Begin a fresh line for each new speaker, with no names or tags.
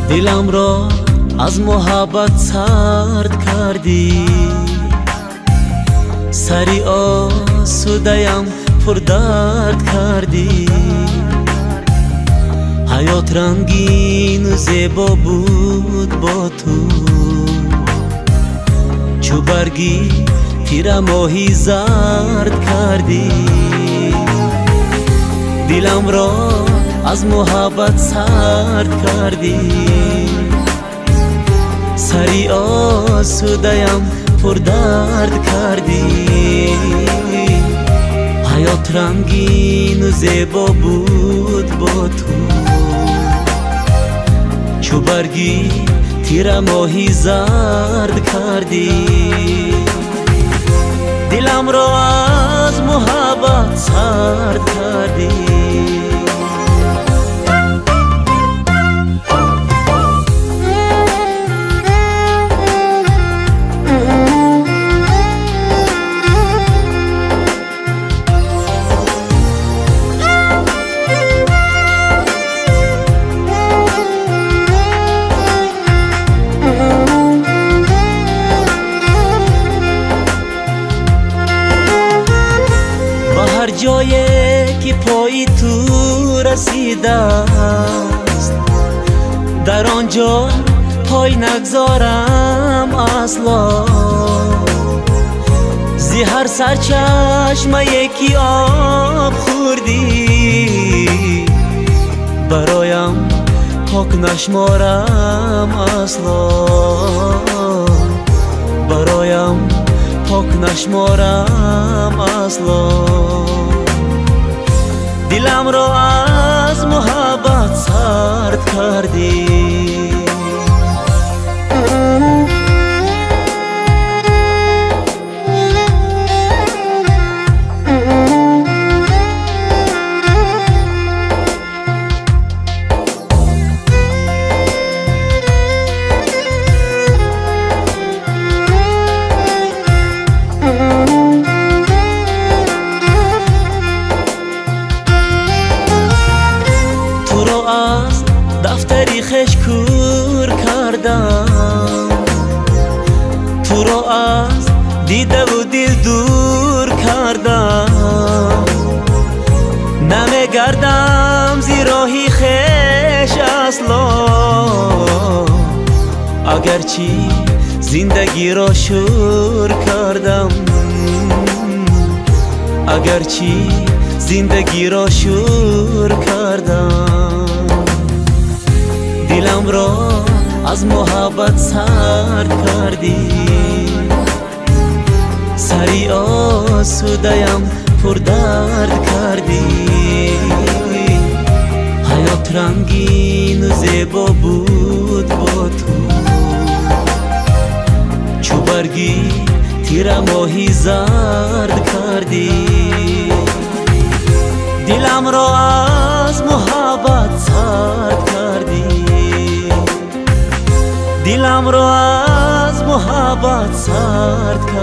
دلم را از محبت سرد کردی، سری آسوده‌ام پر درد کردی. حیات رنگین و زیبا بود با تو، چو برگی تیر ماهی زرد کردی. دلم را از محبت سرد کردی، سری آسوده‌ام پر درد کردی. حیات رنگین و زیبا بود با تو، چو برگی تیر ماهی زرد کردی. دلم را از محبت سرد کردی. جایی که پای تو رسیده است، در آنجا پای نگذارم اصلا. زی هر سرچشمه یکی آب خوردی، برایم پاک نشمارم اصلا. برایم پاک نشمارم اصلا. دلم را از محبت سرد کردی. از دفتری خشکور کردم، تو را از دیده و دل دور کردم. نمیگردم زی راهی خش اصلا، اگرچی زندگی را شور کردم. اگرچی زندگی را شور کردم. دلم را از محبت سرد کردی، سری آسوده‌ام پر درد کردی. حیات رنگین و زیبا بود با تو، چو برگی تیر ماهی زرد کردی. دلم را از محبت سرد کردی. دلم را از محبت سرد کردی.